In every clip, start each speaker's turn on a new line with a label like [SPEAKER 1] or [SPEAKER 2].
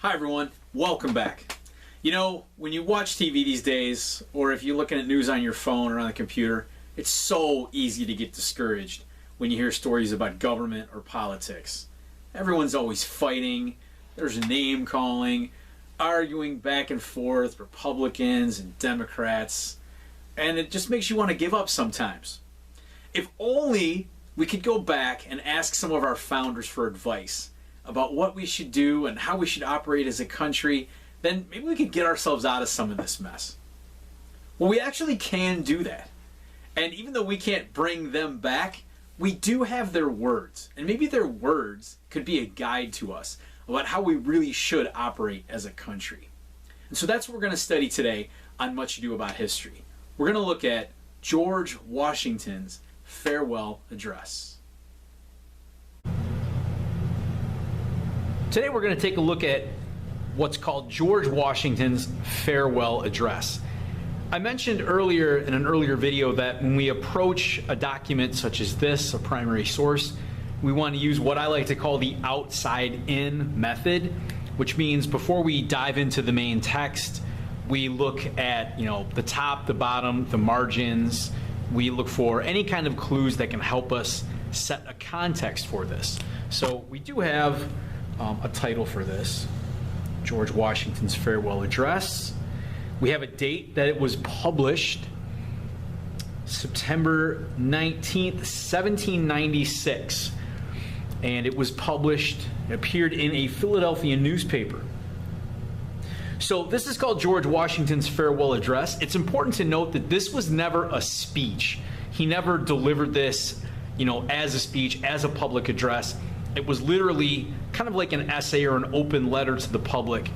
[SPEAKER 1] Hi everyone, welcome back. You know, when you watch TV these days, or if you're looking at news on your phone or on the computer, it's so easy to get discouraged when you hear stories about government or politics. Everyone's always fighting, there's name calling, arguing back and forth, Republicans and Democrats, and it just makes you want to give up sometimes. If only we could go back and ask some of our founders for advice about what we should do and how we should operate as a country, then maybe we could get ourselves out of some of this mess. Well, we actually can do that. And even though we can't bring them back, we do have their words. And maybe their words could be a guide to us about how we really should operate as a country. And so that's what we're going to study today on Much Ado About History. We're going to look at George Washington's farewell address. Today we're going to take a look at what's called George Washington's farewell address. I mentioned earlier in an earlier video that when we approach a document such as this, a primary source, we want to use what I like to call the outside-in method, which means before we dive into the main text, we look at, the top, the bottom, the margins. We look for any kind of clues that can help us set a context for this. So we do have a title for this, George Washington's farewell address. We have a date that it was published, September 19th, 1796. And it was published, it appeared in a Philadelphia newspaper. So this is called George Washington's farewell address. It's important to note that this was never a speech. He never delivered this, as a speech, as a public address. It was literally kind of like an essay or an open letter to the public,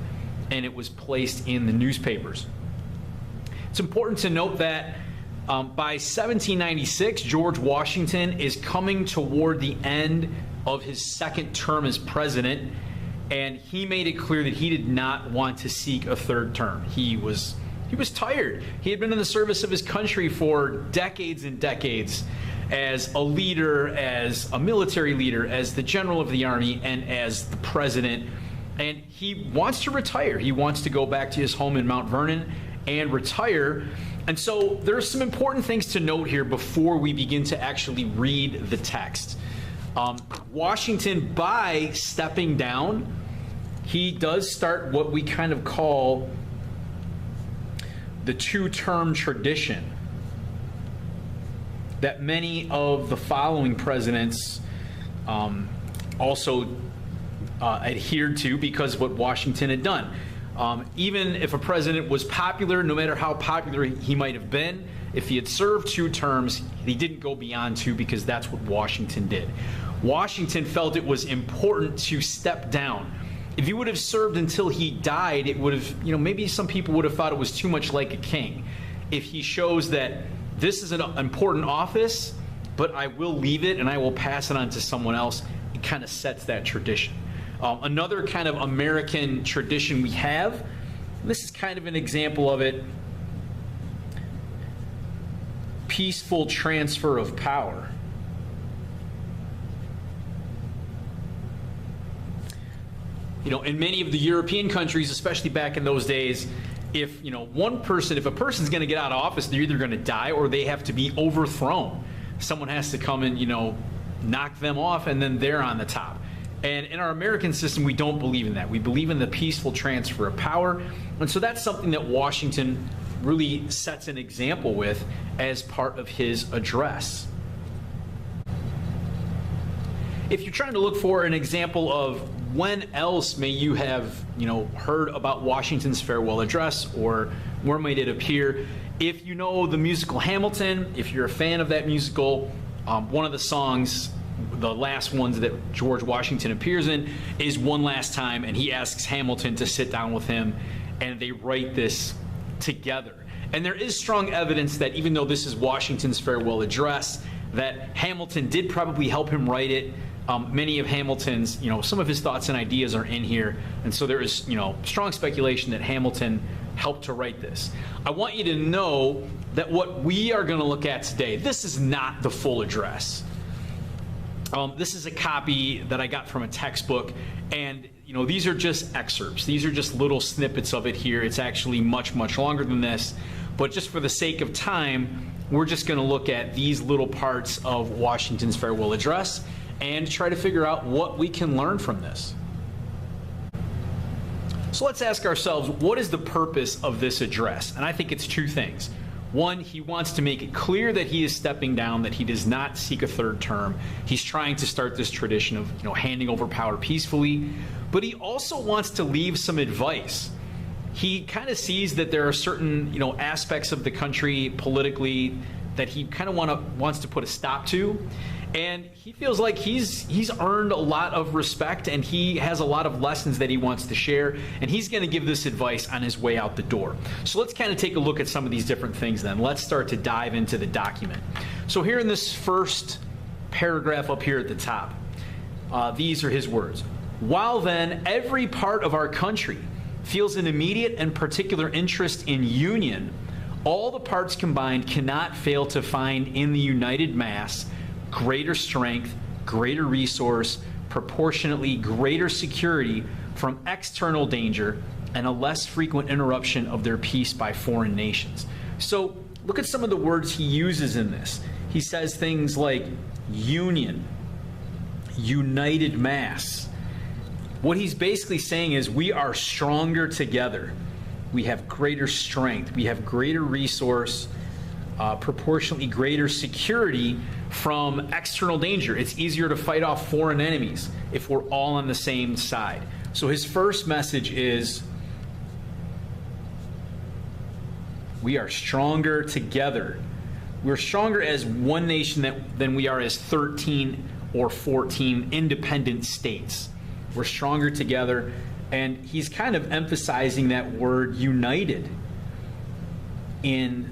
[SPEAKER 1] and it was placed in the newspapers. It's important to note that by 1796, George Washington is coming toward the end of his second term as president, and he made it clear that he did not want to seek a third term. He was tired. He had been in the service of his country for decades and decades as a leader, as a military leader, as the general of the army, and as the president. And he wants to retire. He wants to go back to his home in Mount Vernon and retire. And so there are some important things to note here before we begin to actually read the text. Washington, by stepping down, he does start what we kind of call the two-term tradition that many of the following presidents also adhered to because of what Washington had done. Even if a president was popular, no matter how popular he might have been, if he had served 2 terms, he didn't go beyond 2 because that's what Washington did. Washington felt it was important to step down. If he would have served until he died, it would have, maybe some people would have thought it was too much like a king. If he shows that this is an important office, but I will leave it and I will pass it on to someone else, it kind of sets that tradition. Another kind of American tradition we have, this is kind of an example of it, peaceful transfer of power. In many of the European countries, especially back in those days, if a person's going to get out of office, they're either going to die or they have to be overthrown. Someone has to come and knock them off, and then they're on the top. And in our American system, we don't believe in that. We believe in the peaceful transfer of power, and so that's something that Washington really sets an example with as part of his address. If you're trying to look for an example of when else may you have, heard about Washington's farewell address, or where might it appear? If you know the musical Hamilton, if you're a fan of that musical, one of the songs, the last ones that George Washington appears in, is One Last Time, and he asks Hamilton to sit down with him, and they write this together. And there is strong evidence that even though this is Washington's farewell address, that Hamilton did probably help him write it. Many of Hamilton's, some of his thoughts and ideas are in here, and so there is, strong speculation that Hamilton helped to write this. I want you to know that what we are going to look at today, this is not the full address. This is a copy that I got from a textbook, and these are just excerpts. These are just little snippets of it here. It's actually much, much longer than this. But just for the sake of time, we're just going to look at these little parts of Washington's farewell address and try to figure out what we can learn from this. So let's ask ourselves, what is the purpose of this address? And I think it's two things. One, he wants to make it clear that he is stepping down, that he does not seek a third term. He's trying to start this tradition of handing over power peacefully. But he also wants to leave some advice. He kind of sees that there are certain aspects of the country politically that he kind of wants to put a stop to. And he feels like he's earned a lot of respect, and he has a lot of lessons that he wants to share, and he's going to give this advice on his way out the door. So let's kind of take a look at some of these different things then. Let's start to dive into the document. So here in this first paragraph up here at the top, these are his words. While then every part of our country feels an immediate and particular interest in union, all the parts combined cannot fail to find in the united mass greater strength, greater resource, proportionately greater security from external danger, and a less frequent interruption of their peace by foreign nations. So look at some of the words he uses in this. He says things like union, united mass. What he's basically saying is we are stronger together. We have greater strength. We have greater resource, proportionately greater security from external danger. It's easier to fight off foreign enemies if we're all on the same side. So his first message is we are stronger together. We're stronger as one nation than we are as 13 or 14 independent states. We're stronger together. And he's kind of emphasizing that word united in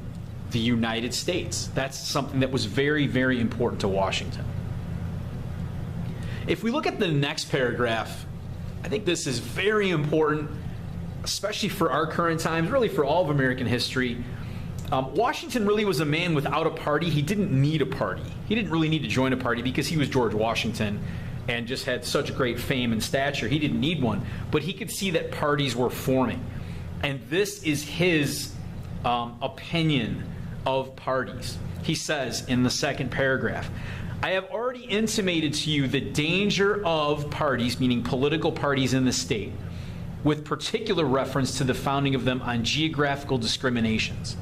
[SPEAKER 1] the United States. That's something that was very, very important to Washington. If we look at the next paragraph, I think this is very important, especially for our current times, really for all of American history. Washington really was a man without a party. He didn't need a party. He didn't really need to join a party because he was George Washington and just had such great fame and stature. He didn't need one, but he could see that parties were forming. And this is his opinion of parties. He says in the second paragraph, I have already intimated to you the danger of parties, meaning political parties in the state, with particular reference to the founding of them on geographical discriminations.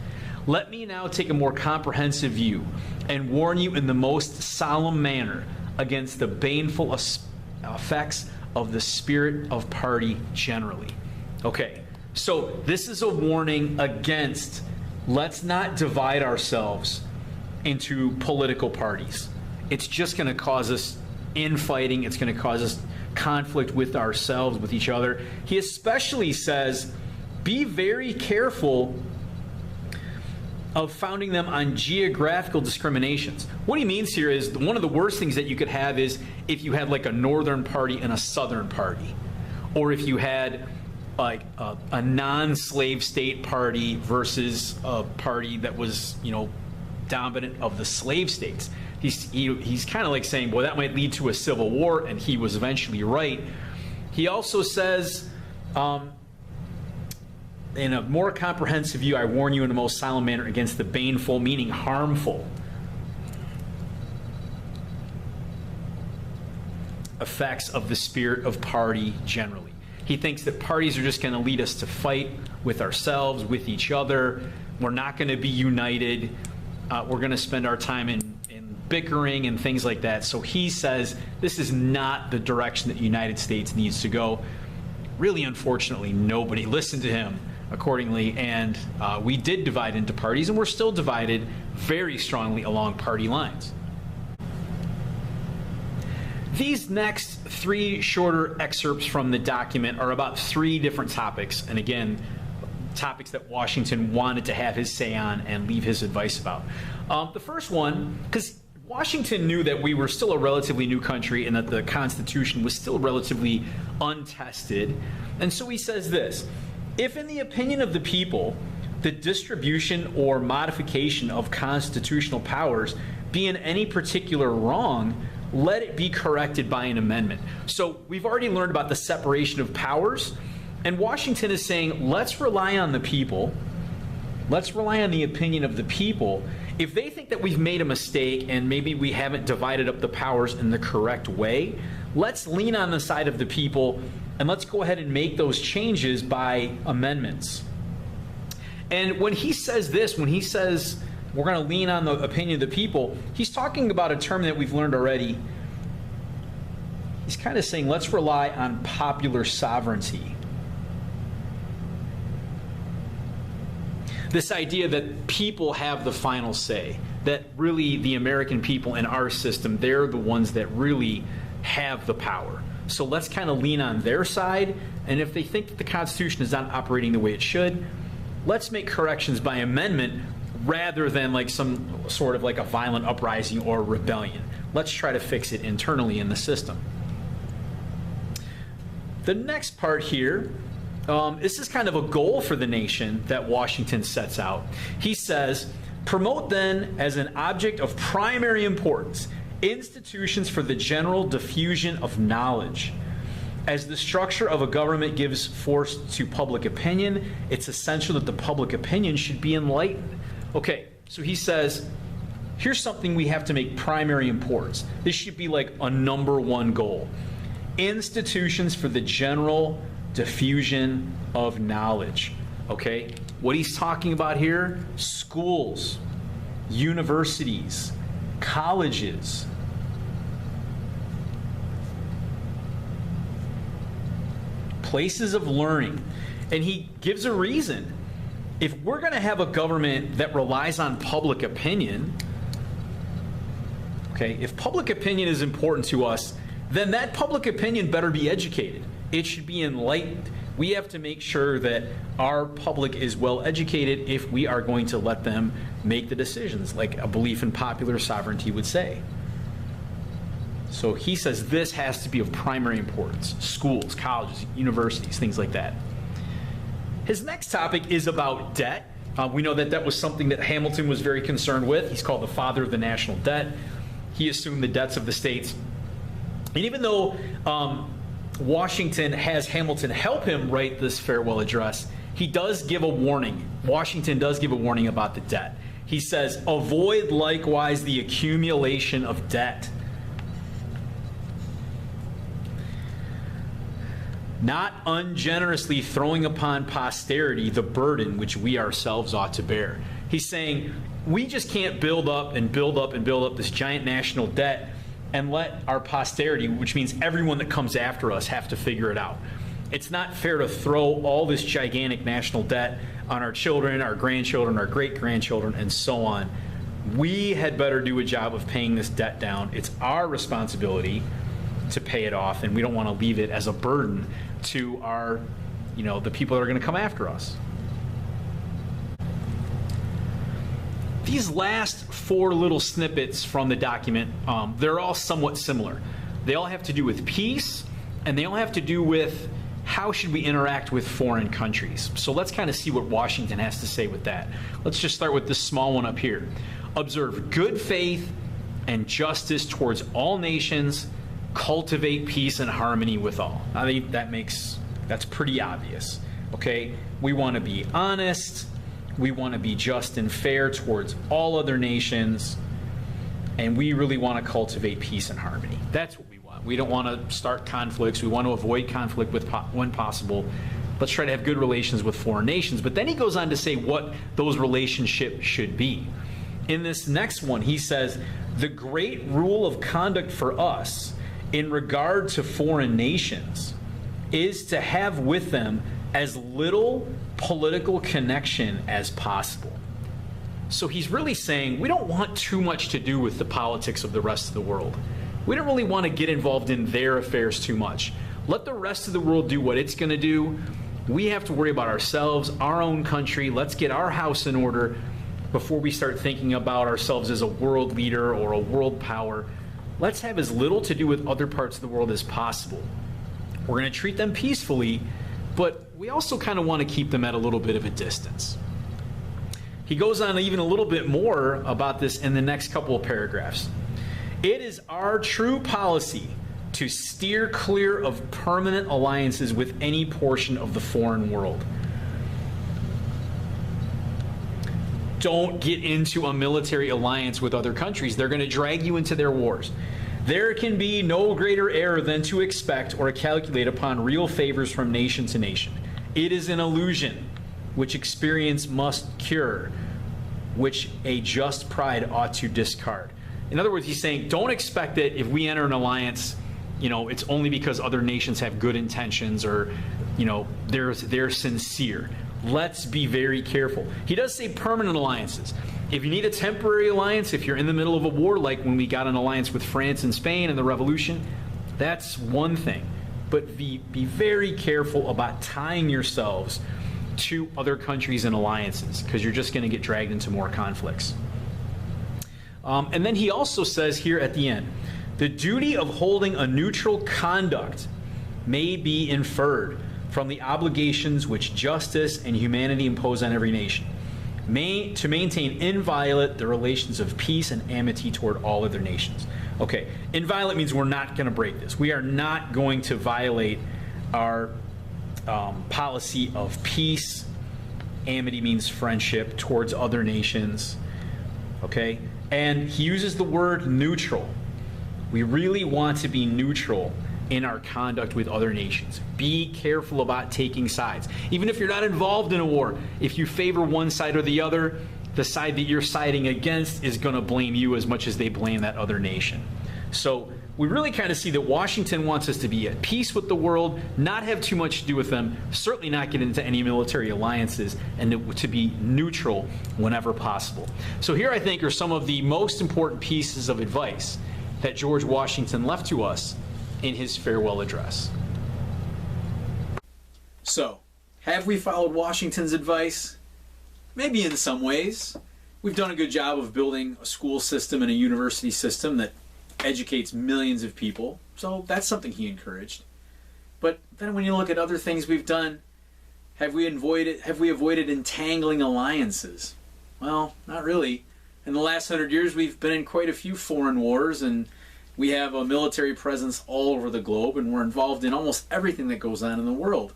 [SPEAKER 1] Let me now take a more comprehensive view and warn you in the most solemn manner against the baneful effects of the spirit of party generally. Okay, so this is a warning against, let's not divide ourselves into political parties. It's just going to cause us infighting. It's going to cause us conflict with ourselves, with each other. He especially says, be very careful of founding them on geographical discriminations. What he means here is one of the worst things that you could have is if you had like a northern party and a southern party, or if you had like a non-slave state party versus a party that was, dominant of the slave states. He's kind of like saying, well, that might lead to a civil war, and he was eventually right. He also says, in a more comprehensive view, I warn you in a most solemn manner against the baneful, meaning harmful, effects of the spirit of party generally. He thinks that parties are just going to lead us to fight with ourselves, with each other. We're not going to be united. We're going to spend our time in bickering and things like that. So he says this is not the direction that the United States needs to go. Really, unfortunately, nobody listened to him accordingly, and we did divide into parties, and we're still divided very strongly along party lines. These next three shorter excerpts from the document are about three different topics, and again, topics that Washington wanted to have his say on and leave his advice about. The first one, because Washington knew that we were still a relatively new country and that the Constitution was still relatively untested, and so he says this: if in the opinion of the people, the distribution or modification of constitutional powers be in any particular wrong, let it be corrected by an amendment. So we've already learned about the separation of powers, and Washington is saying, let's rely on the people. Let's rely on the opinion of the people. If they think that we've made a mistake and maybe we haven't divided up the powers in the correct way, let's lean on the side of the people and let's go ahead and make those changes by amendments. And when he says this, when he says we're going to lean on the opinion of the people, he's talking about a term that we've learned already. He's kind of saying let's rely on popular sovereignty. This idea that people have the final say, that really the American people in our system, they're the ones that really have the power. So let's kind of lean on their side, and if they think that the Constitution is not operating the way it should, let's make corrections by amendment rather than like some sort of like a violent uprising or rebellion. Let's try to fix it internally in the system. The next part here, this is kind of a goal for the nation that Washington sets out. He says, promote then as an object of primary importance institutions for the general diffusion of knowledge. As the structure of a government gives force to public opinion, it's essential that the public opinion should be enlightened. Okay, so he says, here's something we have to make primary importance. This should be like a #1 goal. Institutions for the general diffusion of knowledge. Okay, what he's talking about here, schools, universities, colleges, places of learning. And he gives a reason. If we're going to have a government that relies on public opinion, okay, if public opinion is important to us, then that public opinion better be educated. It should be enlightened. We have to make sure that our public is well educated if we are going to let them make the decisions, like a belief in popular sovereignty would say. So he says this has to be of primary importance. Schools, colleges, universities, things like that. His next topic is about debt. We know that that was something that Hamilton was very concerned with. He's called the father of the national debt. He assumed the debts of the states. And even though Washington has Hamilton help him write this farewell address, he does give a warning. Washington does give a warning about the debt. He says, avoid likewise the accumulation of debt, not ungenerously throwing upon posterity the burden which we ourselves ought to bear. He's saying we just can't build up and build up and build up this giant national debt and let our posterity, which means everyone that comes after us, have to figure it out. It's not fair to throw all this gigantic national debt on our children, our grandchildren, our great-grandchildren, and so on. We had better do a job of paying this debt down. It's our responsibility to pay it off, and we don't want to leave it as a burden to our, the people that are going to come after us. These last 4 little snippets from the document, they're all somewhat similar. They all have to do with peace, and they all have to do with how should we interact with foreign countries. So let's kind of see what Washington has to say with that. Let's just start with this small one up here. Observe good faith and justice towards all nations, cultivate peace and harmony with all. I think that's pretty obvious. Okay, we want to be honest, we want to be just and fair towards all other nations, and we really want to cultivate peace and harmony. That's what we want. We don't want to start conflicts. We want to avoid conflict when possible. Let's try to have good relations with foreign nations. But then he goes on to say what those relationships should be. In this next one, he says, the great rule of conduct for us in regard to foreign nations is to have with them as little political connection as possible. So he's really saying we don't want too much to do with the politics of the rest of the world. We don't really want to get involved in their affairs too much. Let the rest of the world do what it's going to do. We have to worry about ourselves, our own country. Let's get our house in order before we start thinking about ourselves as a world leader or a world power. Let's have as little to do with other parts of the world as possible. We're going to treat them peacefully, but we also kind of want to keep them at a little bit of a distance. He goes on even a little bit more about this in the next couple of paragraphs. It is our true policy to steer clear of permanent alliances with any portion of the foreign world. Don't get into a military alliance with other countries. They're going to drag you into their wars. There can be no greater error than to expect or calculate upon real favors from nation to nation. It is an illusion which experience must cure, which a just pride ought to discard. In other words, he's saying, don't expect that if we enter an alliance, it's only because other nations have good intentions or, they're sincere. Let's be very careful. He does say permanent alliances. If you need a temporary alliance, if you're in the middle of a war, like when we got an alliance with France and Spain in the Revolution, that's one thing. But be very careful about tying yourselves to other countries and alliances, because you're just going to get dragged into more conflicts. And then he also says here at the end, the duty of holding a neutral conduct may be inferred from the obligations which justice and humanity impose on every nation, to maintain inviolate the relations of peace and amity toward all other nations. Okay, inviolate means we're not going to break this. We are not going to violate our policy of peace. Amity means friendship towards other nations. Okay, and he uses the word neutral. We really want to be neutral in our conduct with other nations. Be careful about taking sides. Even if you're not involved in a war, if you favor one side or the other, the side that you're siding against is going to blame you as much as they blame that other nation. So we really kind of see that Washington wants us to be at peace with the world, not have too much to do with them, certainly not get into any military alliances, and to be neutral whenever possible. So here I think are some of the most important pieces of advice that George Washington left to us in his farewell address. So, have we followed Washington's advice? Maybe in some ways. We've done a good job of building a school system and a university system that educates millions of people, so that's something he encouraged. But then when you look at other things we've done, have we avoided entangling alliances? Well, not really. In the last 100 years, we've been in quite a few foreign wars, and we have a military presence all over the globe, and we're involved in almost everything that goes on in the world.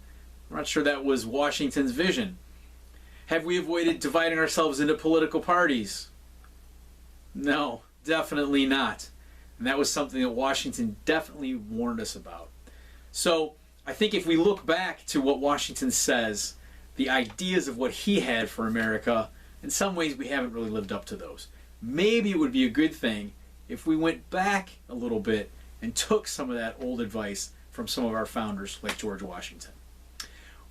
[SPEAKER 1] I'm not sure that was Washington's vision. Have we avoided dividing ourselves into political parties? No, definitely not. And that was something that Washington definitely warned us about. So I think if we look back to what Washington says, the ideas of what he had for America, in some ways we haven't really lived up to those. Maybe it would be a good thing if we went back a little bit and took some of that old advice from some of our founders like George Washington.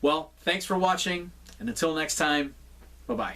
[SPEAKER 1] Well, thanks for watching, and until next time, bye-bye.